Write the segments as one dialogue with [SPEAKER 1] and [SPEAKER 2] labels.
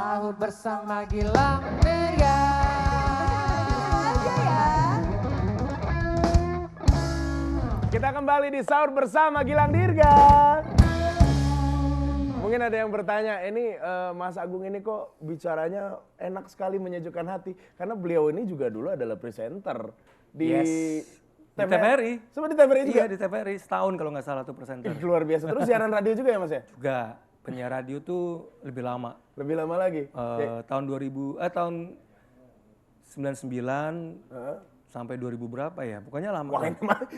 [SPEAKER 1] Sahur bersama Gilang Dirga.
[SPEAKER 2] Kita kembali di Sahur bersama Gilang Dirga. Mungkin ada yang bertanya, ini Mas Agung ini kok bicaranya enak sekali menyejukkan hati. Karena beliau ini juga dulu adalah presenter di
[SPEAKER 3] TVRI.
[SPEAKER 2] Semua di TVRI juga?
[SPEAKER 3] Iya, di TVRI. Setahun kalau nggak salah tuh presenter.
[SPEAKER 2] Luar biasa. Terus siaran radio juga ya Mas ya?
[SPEAKER 3] Juga. Penyiar radio tuh lebih lama.
[SPEAKER 2] Lebih lama lagi?
[SPEAKER 3] Tahun 99 sampai 2000 berapa ya? Pokoknya lama.
[SPEAKER 2] Wah,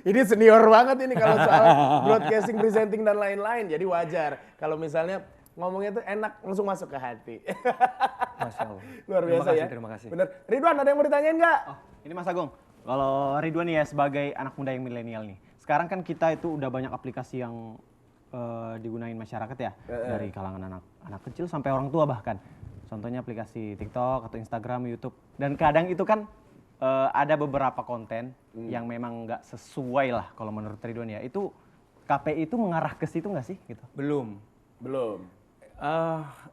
[SPEAKER 2] ini senior banget ini kalau soal broadcasting, presenting dan lain-lain. Jadi wajar kalau misalnya ngomongnya tuh enak langsung masuk ke hati.
[SPEAKER 3] Masya Allah.
[SPEAKER 2] Luar biasa ya.
[SPEAKER 3] Terima kasih.
[SPEAKER 2] Bener. Ridwan, ada yang mau ditanyain nggak?
[SPEAKER 4] Oh, ini Mas Agung. Kalau Ridwan nih ya sebagai anak muda yang milenial nih. Sekarang kan kita itu udah banyak aplikasi yang digunain masyarakat ya. Dari kalangan anak kecil sampai orang tua bahkan. Contohnya aplikasi TikTok atau Instagram, YouTube. Dan kadang itu kan ada beberapa konten yang memang nggak sesuai lah kalau menurut Ridwan ya. Itu KPI itu mengarah ke situ nggak sih? Gitu.
[SPEAKER 3] Belum.
[SPEAKER 2] Belum.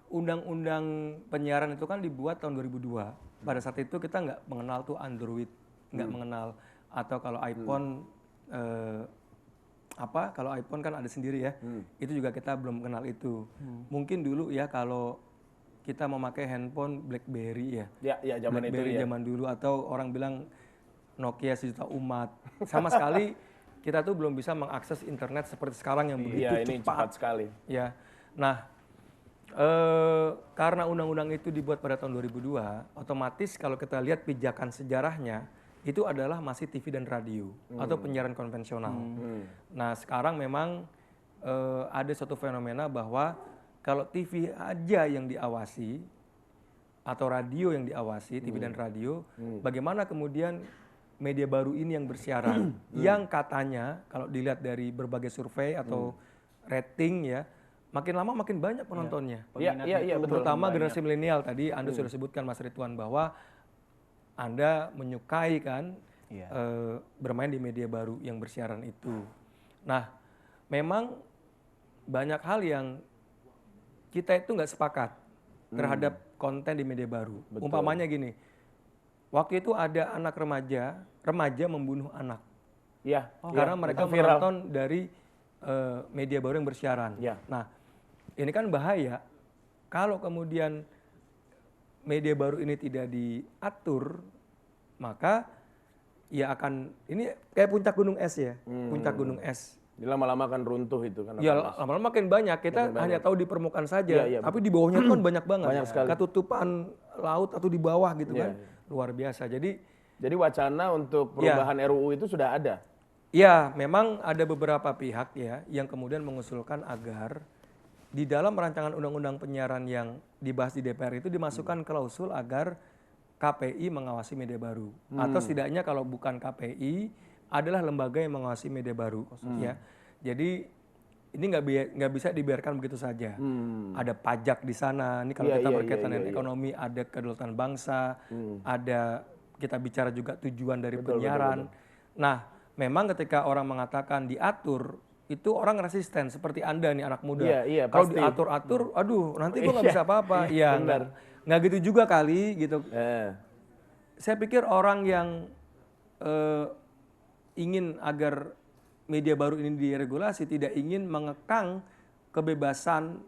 [SPEAKER 3] Undang-undang penyiaran itu kan dibuat tahun 2002. Pada saat itu kita nggak mengenal tuh Android, nggak mengenal, atau kalau iPhone kalau iPhone kan ada sendiri ya. Itu juga kita belum kenal itu. Mungkin dulu ya kalau kita memakai handphone BlackBerry ya.
[SPEAKER 2] Ya zaman
[SPEAKER 3] BlackBerry
[SPEAKER 2] itu ya.
[SPEAKER 3] zaman dulu, atau orang bilang Nokia sejuta umat. Sama sekali kita tuh belum bisa mengakses internet seperti sekarang yang begitu
[SPEAKER 2] Iya, ini cepat sekali.
[SPEAKER 3] Ya. Nah, karena undang-undang itu dibuat pada tahun 2002, otomatis kalau kita lihat pijakan sejarahnya itu adalah masih TV dan radio atau penyiaran konvensional. Nah, sekarang memang ada suatu fenomena bahwa kalau TV aja yang diawasi atau radio yang diawasi, TV dan radio, bagaimana kemudian media baru ini yang bersiaran, yang katanya kalau dilihat dari berbagai survei atau rating ya, makin lama makin banyak penontonnya.
[SPEAKER 2] Iya, betul.
[SPEAKER 3] Terutama generasi milenial tadi Anda sudah sebutkan Mas Ridwan bahwa Anda menyukai kan bermain di media baru yang bersiaran itu. Nah, memang banyak hal yang kita itu nggak sepakat terhadap konten di media baru.
[SPEAKER 2] Betul.
[SPEAKER 3] Umpamanya gini, waktu itu ada anak remaja membunuh anak.
[SPEAKER 2] Iya.
[SPEAKER 3] Karena mereka
[SPEAKER 2] viral.
[SPEAKER 3] menonton dari media baru yang bersiaran.
[SPEAKER 2] Ya.
[SPEAKER 3] Nah, ini kan bahaya kalau kemudian media baru ini tidak diatur, maka ya akan, ini kayak puncak gunung es ya, puncak gunung es.
[SPEAKER 2] Jadi lama-lama akan runtuh itu kan.
[SPEAKER 3] Ya lama-lama makin banyak, kita hanya tahu di permukaan saja, tapi di bawahnya itu kan banyak banget.
[SPEAKER 2] Banyak sekali.
[SPEAKER 3] Ketutupan laut atau di bawah gitu kan, luar biasa. Jadi
[SPEAKER 2] wacana untuk perubahan RUU itu sudah ada.
[SPEAKER 3] ya memang ada beberapa pihak ya yang kemudian mengusulkan agar di dalam rancangan undang-undang penyiaran yang dibahas di DPR itu dimasukkan klausul agar KPI mengawasi media baru, atau setidaknya kalau bukan KPI adalah lembaga yang mengawasi media baru ya. Jadi ini nggak bisa dibiarkan begitu saja. Ada pajak di sana. Ini kalau kita berkaitan dengan ekonomi, ada kedaulatan bangsa, ada kita bicara juga tujuan dari penyiaran. Nah, memang ketika orang mengatakan diatur, itu orang resisten seperti Anda nih anak muda. Kalau diatur-atur, aduh nanti gue nggak bisa apa-apa. Iya, nggak gitu juga kali gitu. Saya pikir orang yang ingin agar media baru ini diregulasi tidak ingin mengekang kebebasan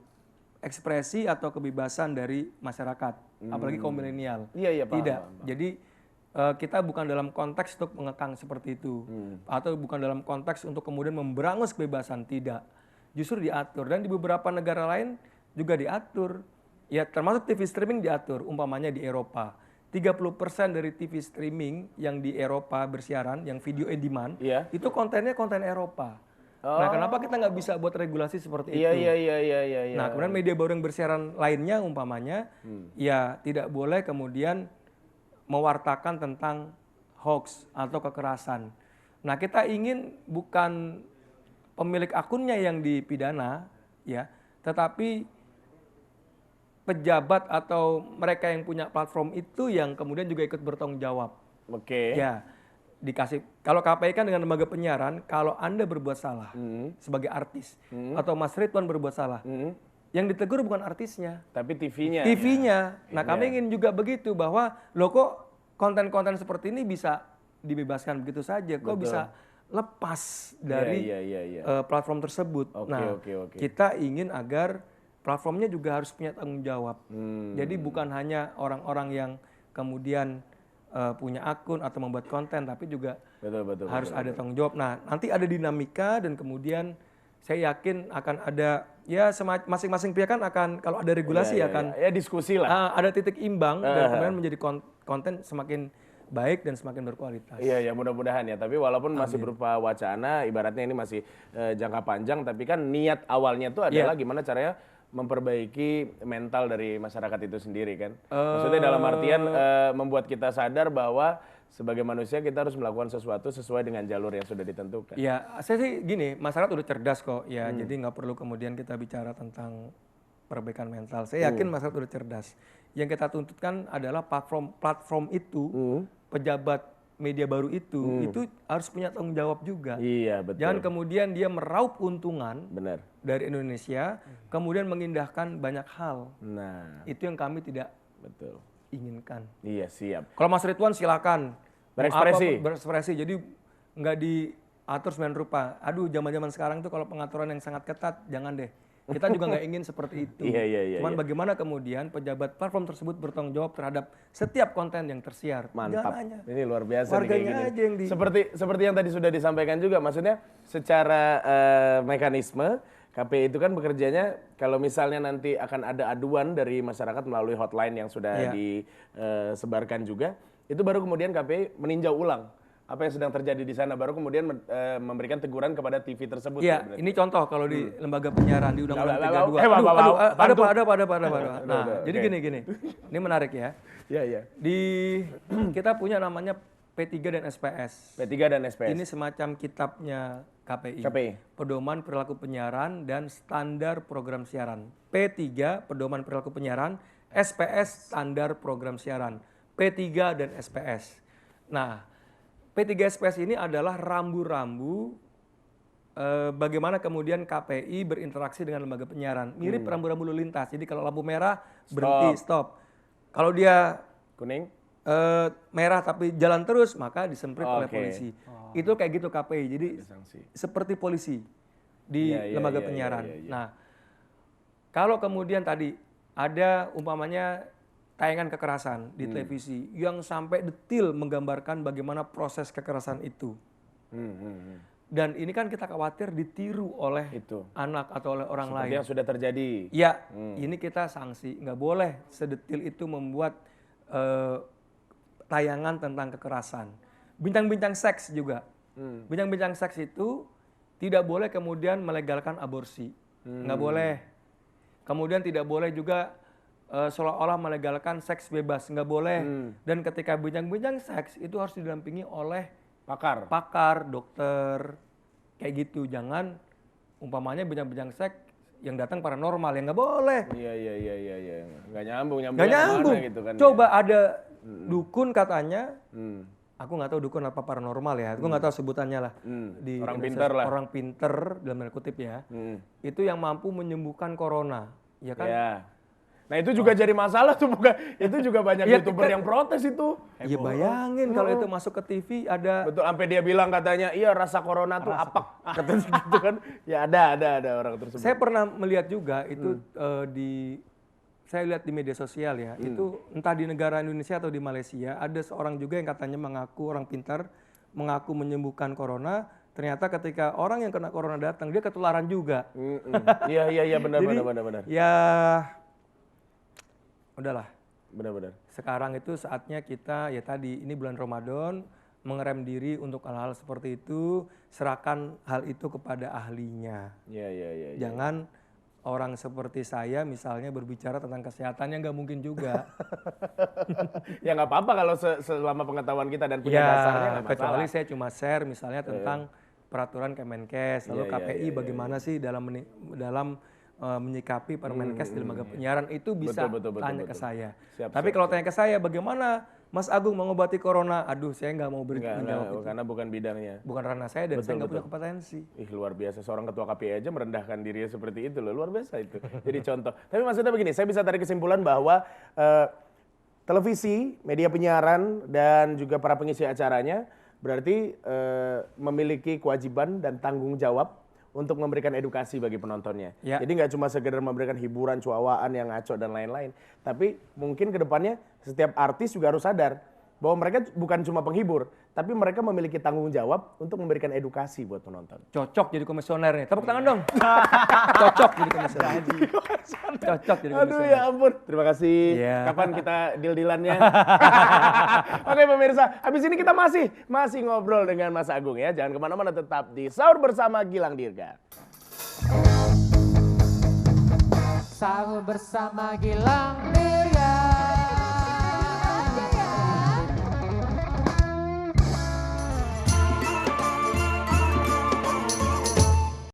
[SPEAKER 3] ekspresi atau kebebasan dari masyarakat, apalagi kaum milenial.
[SPEAKER 2] Iya, paham.
[SPEAKER 3] Tidak. Jadi kita bukan dalam konteks untuk mengekang seperti itu, atau bukan dalam konteks untuk kemudian memberangus kebebasan, tidak. Justru diatur, dan di beberapa negara lain juga diatur. Ya termasuk TV streaming diatur, umpamanya di Eropa. 30% dari TV streaming yang di Eropa bersiaran, yang video on demand, itu kontennya konten Eropa. Nah, kenapa kita nggak bisa buat regulasi seperti itu?
[SPEAKER 2] Iya.
[SPEAKER 3] Nah, kemudian media baru yang bersiaran lainnya, umpamanya, ya tidak boleh kemudian mewartakan tentang hoax atau kekerasan. Nah, kita ingin bukan pemilik akunnya yang dipidana, ya, tetapi pejabat atau mereka yang punya platform itu yang kemudian juga ikut bertanggung jawab.
[SPEAKER 2] Oke.
[SPEAKER 3] Ya, dikasih. Kalau KPI kan dengan lembaga penyiaran, kalau Anda berbuat salah sebagai artis atau Mas Ridwan berbuat salah, Yang ditegur bukan artisnya,
[SPEAKER 2] Tapi TV-nya.
[SPEAKER 3] TV-nya. Nah,
[SPEAKER 2] Iya.
[SPEAKER 3] kami ingin juga begitu bahwa loh kok konten-konten seperti ini bisa dibebaskan begitu saja, kok bisa lepas dari
[SPEAKER 2] Iya.
[SPEAKER 3] platform tersebut.
[SPEAKER 2] Oke,
[SPEAKER 3] Nah,
[SPEAKER 2] oke.
[SPEAKER 3] kita ingin agar platformnya juga harus punya tanggung jawab.
[SPEAKER 2] Hmm.
[SPEAKER 3] Jadi bukan hanya orang-orang yang kemudian punya akun atau membuat konten, tapi juga
[SPEAKER 2] Betul.
[SPEAKER 3] harus ada tanggung jawab. Nah, nanti ada dinamika dan kemudian saya yakin akan ada ya masing-masing pihak kan akan kalau ada regulasi akan
[SPEAKER 2] Ya diskusi lah.
[SPEAKER 3] ada titik imbang dan kemudian menjadi konten semakin baik dan semakin berkualitas.
[SPEAKER 2] Iya, mudah-mudahan ya. Tapi walaupun masih berupa wacana, ibaratnya ini masih jangka panjang, tapi kan niat awalnya itu adalah gimana caranya memperbaiki mental dari masyarakat itu sendiri kan. Maksudnya dalam artian membuat kita sadar bahwa sebagai manusia kita harus melakukan sesuatu sesuai dengan jalur yang sudah ditentukan.
[SPEAKER 3] Ya, saya sih gini, masyarakat udah cerdas kok ya, jadi nggak perlu kemudian kita bicara tentang perbaikan mental. Saya yakin masyarakat udah cerdas. Yang kita tuntutkan adalah platform itu, pejabat media baru itu harus punya tanggung jawab juga.
[SPEAKER 2] Iya, betul.
[SPEAKER 3] Jangan kemudian dia meraup keuntungan
[SPEAKER 2] Benar.
[SPEAKER 3] dari Indonesia, kemudian mengindahkan banyak hal.
[SPEAKER 2] Nah,
[SPEAKER 3] Itu yang kami tidak
[SPEAKER 2] betul.
[SPEAKER 3] inginkan.
[SPEAKER 2] Iya, siap.
[SPEAKER 3] Kalau Mas Ridwan silakan
[SPEAKER 2] Berekspresi.
[SPEAKER 3] Berekspresi. Jadi nggak diatur sembilan rupa. Aduh, zaman-zaman sekarang tuh kalau pengaturan yang sangat ketat, jangan deh. Kita juga nggak ingin seperti itu.
[SPEAKER 2] Iya.
[SPEAKER 3] Cuman bagaimana kemudian pejabat platform tersebut bertanggung jawab terhadap setiap konten yang tersiar.
[SPEAKER 2] Mantap.
[SPEAKER 3] Jangan hanya
[SPEAKER 2] Ini luar biasa nih kayak
[SPEAKER 3] warganya
[SPEAKER 2] gini.
[SPEAKER 3] aja yang
[SPEAKER 2] Seperti yang tadi sudah disampaikan juga, maksudnya secara mekanisme KPI itu kan bekerjanya kalau misalnya nanti akan ada aduan dari masyarakat melalui hotline yang sudah disebarkan juga, itu baru kemudian KPI meninjau ulang apa yang sedang terjadi di sana, baru kemudian memberikan teguran kepada TV tersebut.
[SPEAKER 3] Iya,
[SPEAKER 2] berarti.
[SPEAKER 3] ini contoh kalau di lembaga penyiaran di Undang-Undang 32.
[SPEAKER 2] Bantu.
[SPEAKER 3] Ada. Nah, jadi gini. Ini menarik ya.
[SPEAKER 2] Iya.
[SPEAKER 3] Kita punya namanya P3 dan SPS.
[SPEAKER 2] P3 dan SPS.
[SPEAKER 3] Ini semacam kitabnya KPI. Pedoman Perilaku Penyiaran dan Standar Program Siaran. P3 Pedoman Perilaku Penyiaran, SPS Standar Program Siaran. P3 dan SPS. Nah, P3 SPS ini adalah rambu-rambu bagaimana kemudian KPI berinteraksi dengan lembaga penyiaran. Mirip rambu-rambu lalu lintas. Jadi kalau lampu merah berhenti, stop. Kalau dia
[SPEAKER 2] kuning,
[SPEAKER 3] merah tapi jalan terus, maka disemprit oleh polisi. Itu kayak gitu KPI. Jadi seperti polisi di lembaga penyiaran. Nah, kalau kemudian tadi ada umpamanya tayangan kekerasan di televisi yang sampai detil menggambarkan bagaimana proses kekerasan itu. Dan ini kan kita khawatir ditiru oleh anak atau oleh orang lain.
[SPEAKER 2] yang sudah terjadi.
[SPEAKER 3] Ya, ini kita sanksi. Nggak boleh sedetil itu membuat tayangan tentang kekerasan. Bincang-bincang seks juga. Bincang-bincang seks itu tidak boleh kemudian melegalkan aborsi. Nggak boleh. Kemudian tidak boleh juga seolah-olah melegalkan seks bebas, nggak boleh. Dan ketika bincang-bincang seks itu harus didampingi oleh pakar, dokter, kayak gitu. Jangan umpamanya bincang-bincang seks yang datang paranormal, yang nggak boleh.
[SPEAKER 2] Iya. Nggak nyambung.
[SPEAKER 3] Nggak nyambung.
[SPEAKER 2] Gitu kan,
[SPEAKER 3] Coba ada dukun katanya, aku nggak tahu dukun apa paranormal ya, aku nggak tahu sebutannya lah. Di
[SPEAKER 2] orang
[SPEAKER 3] Indonesia,
[SPEAKER 2] pinter lah.
[SPEAKER 3] Orang pinter dalam tanda kutip ya. Itu yang mampu menyembuhkan corona, ya kan?
[SPEAKER 2] Ya. Nah itu juga jadi masalah tuh, bukan? Itu juga banyak YouTuber yang protes itu.
[SPEAKER 3] Ya bayangin kalau itu masuk ke TV ada.
[SPEAKER 2] Betul, sampai dia bilang katanya, iya rasa corona tuh apek. Katanya gitu kan. Ya ada orang tersebut.
[SPEAKER 3] Saya pernah melihat juga itu saya lihat di media sosial ya, itu entah di negara Indonesia atau di Malaysia, ada seorang juga yang katanya mengaku orang pintar, mengaku menyembuhkan corona, ternyata ketika orang yang kena corona datang, dia ketularan juga.
[SPEAKER 2] Iya, benar.
[SPEAKER 3] Ya, udahlah.
[SPEAKER 2] Benar.
[SPEAKER 3] Sekarang itu saatnya kita, ya tadi, ini bulan Ramadan, mengerem diri untuk hal-hal seperti itu, serahkan hal itu kepada ahlinya.
[SPEAKER 2] Iya.
[SPEAKER 3] Jangan orang seperti saya misalnya berbicara tentang kesehatan yang nggak mungkin juga.
[SPEAKER 2] Ya nggak apa-apa kalau selama pengetahuan kita dan punya dasarnya nggak masalah.
[SPEAKER 3] Kecuali saya cuma share misalnya tentang peraturan Kemenkes, lalu KPI bagaimana sih dalam menyikapi Permenkes di lembaga penyiaran itu bisa tanya ke saya. Tapi kalau tanya ke saya bagaimana Mas Agung mengobati corona, aduh saya nggak mau menjawab itu.
[SPEAKER 2] Karena bukan bidangnya.
[SPEAKER 3] Bukan ranah saya dan saya nggak punya kompetensi.
[SPEAKER 2] Ih luar biasa, seorang ketua KPI aja merendahkan dirinya seperti itu loh, luar biasa itu. Jadi contoh. Tapi maksudnya begini, saya bisa tarik kesimpulan bahwa televisi, media penyiaran, dan juga para pengisi acaranya berarti memiliki kewajiban dan tanggung jawab untuk memberikan edukasi bagi penontonnya.
[SPEAKER 3] Ya.
[SPEAKER 2] Jadi nggak cuma sekedar memberikan hiburan, cuawaan yang ngaco dan lain-lain. Tapi mungkin ke depannya setiap artis juga harus sadar bahwa mereka bukan cuma penghibur, tapi mereka memiliki tanggung jawab untuk memberikan edukasi buat penonton.
[SPEAKER 3] Cocok jadi komisioner nih. Tepuk tangan dong. Cocok jadi komisioner. Cocok jadi komisioner.
[SPEAKER 2] Aduh ya ampun. Terima kasih.
[SPEAKER 3] Iya.
[SPEAKER 2] Kapan kita deal-dealannya? Oke pemirsa, habis ini kita masih ngobrol dengan Mas Agung ya. Jangan kemana-mana, tetap di Sahur Bersama Gilang Dirga.
[SPEAKER 1] Sahur bersama Gilang Dirga.